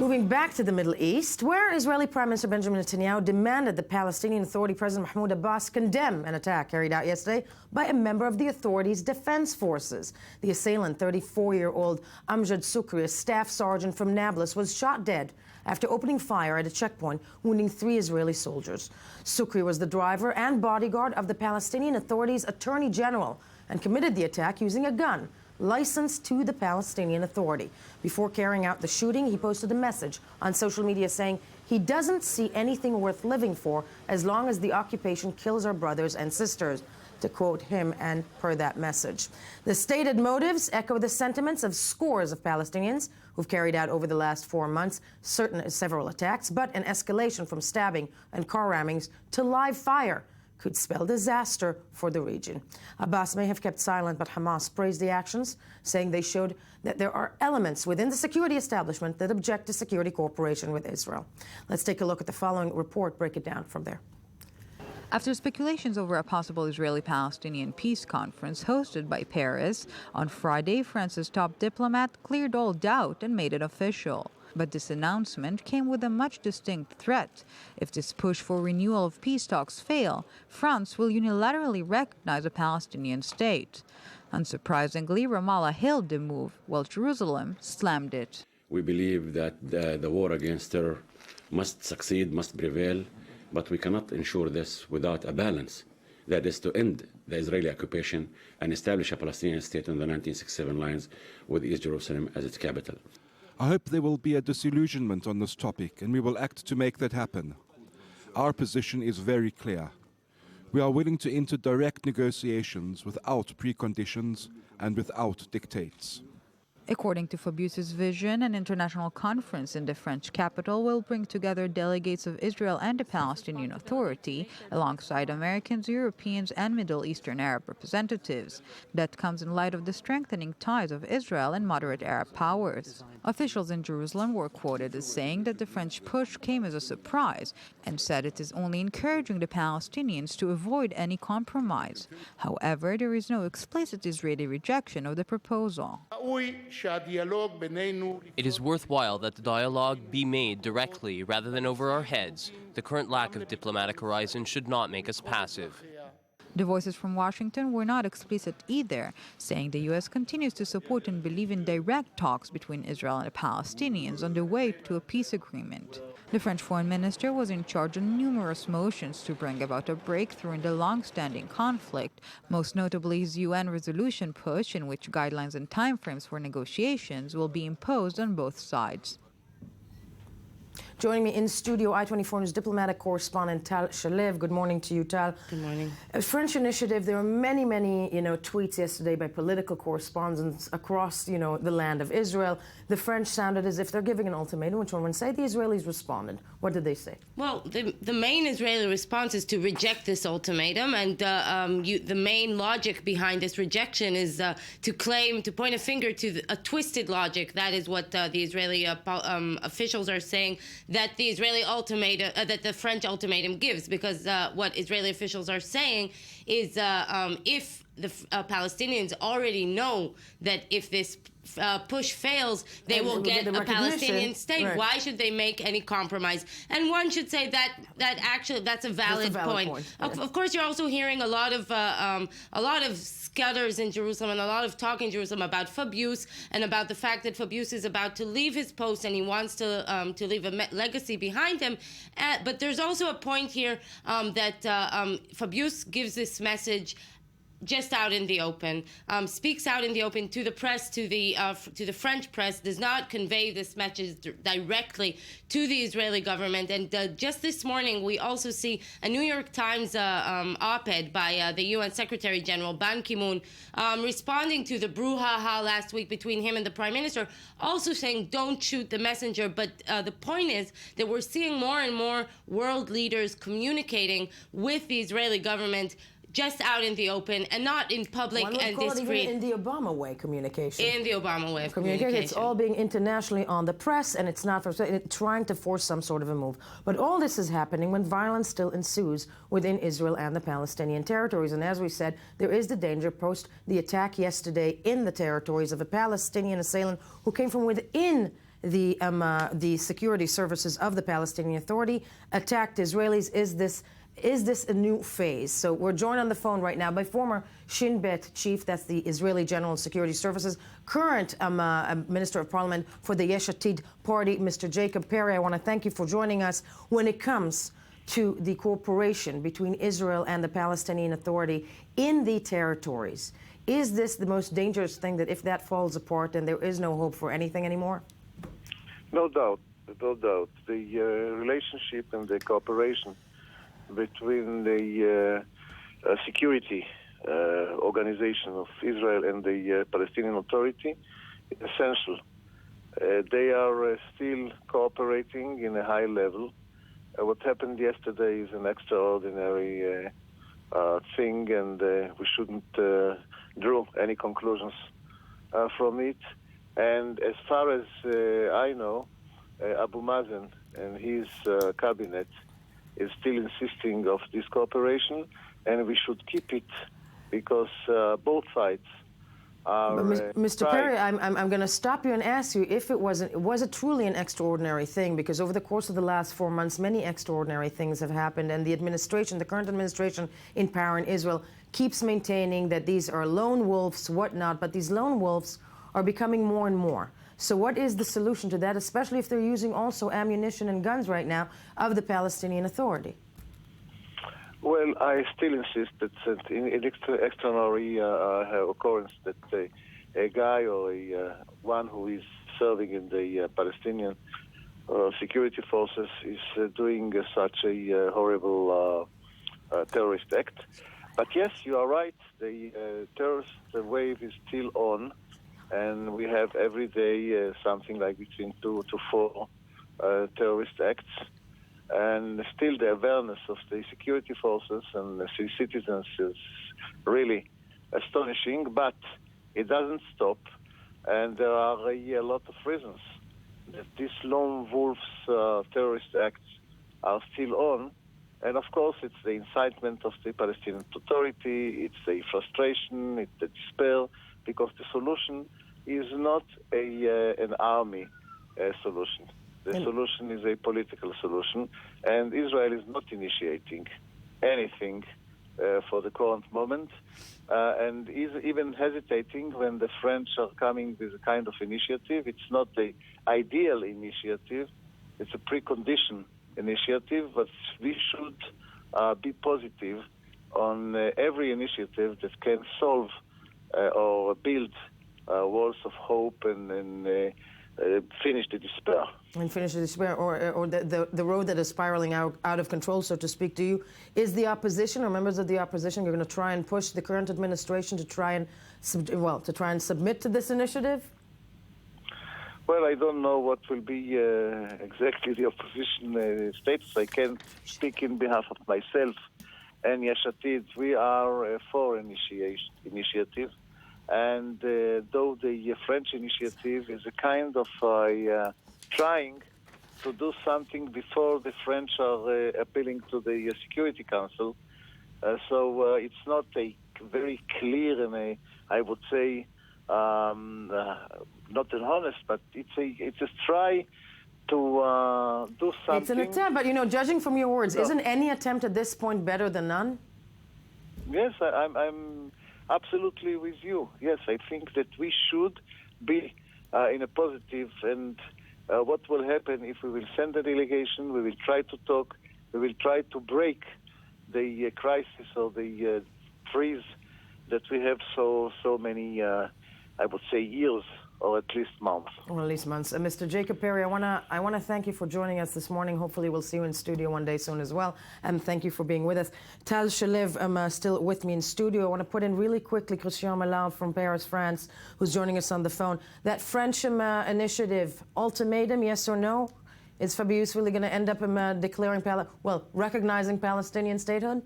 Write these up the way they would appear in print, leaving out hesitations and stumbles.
Moving back to the Middle East, where Israeli Prime Minister Benjamin Netanyahu demanded the Palestinian Authority President Mahmoud Abbas condemn an attack carried out yesterday by a member of the authority's defense forces. The assailant, 34-year-old Amjad Sukri, a staff sergeant from Nablus, was shot dead after opening fire at a checkpoint, wounding 3 Israeli soldiers. Sukri was the driver and bodyguard of the Palestinian Authority's Attorney General and committed the attack using a gun licensed to the Palestinian Authority. Before carrying out the shooting, he posted a message on social media saying he doesn't see anything worth living for as long as the occupation kills our brothers and sisters, to quote him and per that message. The stated motives echo the sentiments of scores of Palestinians who've carried out over the last 4 months several attacks, but an escalation from stabbing and car rammings to live fire could spell disaster for the region. Abbas may have kept silent, but Hamas praised the actions, saying they showed that there are elements within the security establishment that object to security cooperation with Israel. Let's take a look at the following report, break it down from there. After speculations over a possible Israeli-Palestinian peace conference hosted by Paris, on Friday, France's top diplomat cleared all doubt and made it official. But this announcement came with a much distinct threat. If this push for renewal of peace talks fail, France will unilaterally recognize a Palestinian state. Unsurprisingly, Ramallah hailed the move, while Jerusalem slammed it. We believe that the war against terror must succeed, must prevail, but we cannot ensure this without a balance. That is to end the Israeli occupation and establish a Palestinian state on the 1967 lines with East Jerusalem as its capital. I hope there will be a disillusionment on this topic, and we will act to make that happen. Our position is very clear. We are willing to enter direct negotiations without preconditions and without dictates. According to Fabius's vision, an international conference in the French capital will bring together delegates of Israel and the Palestinian Authority, alongside Americans, Europeans, and Middle Eastern Arab representatives. That comes in light of the strengthening ties of Israel and moderate Arab powers. Officials in Jerusalem were quoted as saying that the French push came as a surprise and said it is only encouraging the Palestinians to avoid any compromise. However, there is no explicit Israeli rejection of the proposal. It is worthwhile that the dialogue be made directly rather than over our heads. The current lack of diplomatic horizon should not make us passive. The voices from Washington were not explicit either, saying the U.S. continues to support and believe in direct talks between Israel and the Palestinians on the way to a peace agreement. The French foreign minister was in charge of numerous motions to bring about a breakthrough in the long-standing conflict, most notably his UN resolution push, in which guidelines and timeframes for negotiations will be imposed on both sides. Joining me in studio, I-24 News diplomatic correspondent Tal Shalev. Good morning to you, Tal. Good morning. A French initiative. There were many, tweets yesterday by political correspondents across, the land of Israel. The French sounded as if they're giving an ultimatum, which one would say. The Israelis responded. What did they say? Well, the main Israeli response is to reject this ultimatum, and the main logic behind this rejection is to point a finger to a twisted logic. That is what the Israeli officials are saying. That the Israeli ultimatum, that the French ultimatum gives, because what Israeli officials are saying is if the Palestinians already know that if this push fails, they will get a Palestinian state. Right. Why should they make any compromise? And one should say that actually that's a valid point. Of course, you're also hearing a lot of scutters in Jerusalem and a lot of talk in Jerusalem about Fabius and about the fact that Fabius is about to leave his post and he wants to leave a legacy behind him. But there's also a point here that Fabius gives this message just out in the open, speaks out in the open to the press, to the French press, does not convey this message directly to the Israeli government. And just this morning, we also see a New York Times op-ed by the UN Secretary General Ban Ki-moon responding to the brouhaha last week between him and the Prime Minister, also saying don't shoot the messenger. But the point is that we're seeing more and more world leaders communicating with the Israeli government just out in the open and not in public and discreet. One would call it even in the Obama way communication. In the Obama way of communication. It's all being internationally on the press, and it's not trying to force some sort of a move. But all this is happening when violence still ensues within Israel and the Palestinian territories. And as we said, there is the danger post the attack yesterday in the territories of a Palestinian assailant who came from within the security services of the Palestinian Authority attacked Israelis. Is this a new phase? So we're joined on the phone right now by former Shin Bet chief, that's the Israeli General Security Services, current Minister of Parliament for the Yesh Atid party, Mr. Jacob Perry. I want to thank you for joining us. When it comes to the cooperation between Israel and the Palestinian Authority in the territories, is this the most dangerous thing, that if that falls apart, then there is no hope for anything anymore? No doubt, no doubt. The relationship and the cooperation between the security organization of Israel and the Palestinian Authority is essential. They are still cooperating in a high level. What happened yesterday is an extraordinary thing, and we shouldn't draw any conclusions from it. And as far as I know, Abu Mazen and his cabinet is still insisting of this cooperation, and we should keep it because both sides are. Mr. Perry, I'm going to stop you and ask you if was it truly an extraordinary thing? Because over the course of the last 4 months, many extraordinary things have happened, and the current administration in power in Israel, keeps maintaining that these are lone wolves, whatnot, but these lone wolves are becoming more and more. So what is the solution to that, especially if they're using also ammunition and guns right now of the Palestinian Authority? Well, I still insist that in extraordinary occurrence that a guy or one who is serving in the Palestinian security forces is doing such a horrible terrorist act. But yes, you are right. The terrorist wave is still on. And we have every day something like between 2 to 4 terrorist acts. And still the awareness of the security forces and the citizens is really astonishing, but it doesn't stop. And there are a lot of reasons that these lone wolves terrorist acts are still on. And of course, it's the incitement of the Palestinian Authority, it's the frustration, it's the despair, because the solution is not an army solution. The solution is a political solution, and Israel is not initiating anything for the current moment, and is even hesitating when the French are coming with a kind of initiative. It's not the ideal initiative, it's a precondition initiative, but we should be positive on every initiative that can solve or build walls of hope and finish the despair. And finish the despair, or the road that is spiraling out of control, so to speak. Do you, is the opposition or members of the opposition going to try and push the current administration to try and submit to this initiative? Well, I don't know what will be exactly the opposition status. I can speak in behalf of myself and Yesh Atid. We are for initiative. And though the French initiative is a kind of trying to do something before the French are appealing to the Security Council, so it's not a very clear and I would say not an honest, but it's a try to do something. It's an attempt, but judging from your words, isn't any attempt at this point better than none? Yes, I'm absolutely with you. Yes, I think that we should be in a positive, and what will happen if we will send a delegation, we will try to talk, we will try to break the crisis or the freeze that we have so many, I would say, years or at least months. Or at least months. Mr. Jacob Perry, I want to thank you for joining us this morning. Hopefully we'll see you in studio one day soon as well. And thank you for being with us. Tal Shalev, still with me in studio. I want to put in really quickly Christian Malal from Paris, France, who's joining us on the phone. That French initiative, ultimatum, yes or no? Is Fabius really going to end up declaring, recognizing Palestinian statehood?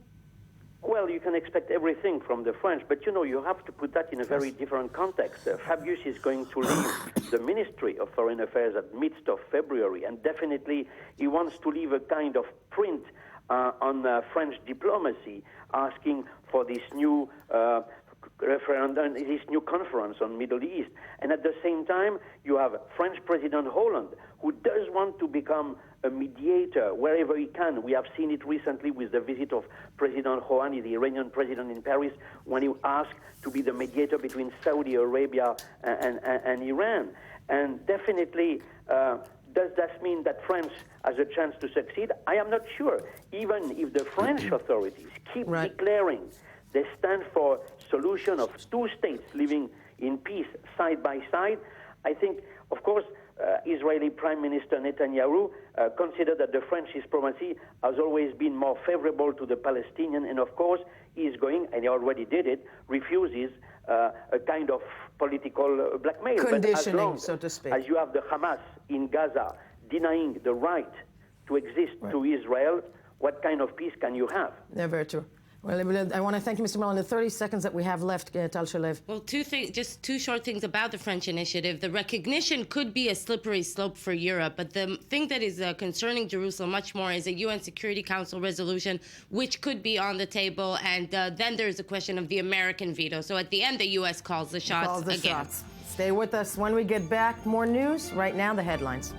Well, you can expect everything from the French, but you have to put that in a very different context. Fabius is going to leave the Ministry of Foreign Affairs at midst of February, and definitely he wants to leave a kind of print on French diplomacy, asking for this new referendum, this new conference on Middle East. And at the same time, you have French President Hollande, who does want to become a mediator wherever he can. We have seen it recently with the visit of President Rouhani, the Iranian president in Paris, when he asked to be the mediator between Saudi Arabia and Iran. And definitely, does that mean that France has a chance to succeed? I am not sure. Even if the French authorities keep declaring they stand for solution of two states living in peace side by side, I think, of course, Israeli Prime Minister Netanyahu considered that the French diplomacy has always been more favorable to the Palestinian, and of course he is going, and he already did it, refuses a kind of political blackmail. Conditioning, but as long so to speak. as you have the Hamas in Gaza denying the right to exist to Israel, what kind of peace can you have? Yeah, very true. Well, I want to thank you, Mr. Mellon. The 30 seconds that we have left, Tal Shalev. Well, just two short things about the French initiative. The recognition could be a slippery slope for Europe, but the thing that is concerning Jerusalem much more is a UN Security Council resolution, which could be on the table, and then there's a question of the American veto. So at the end, the U.S. calls the shots again. Stay with us. When we get back, more news. Right now, the headlines.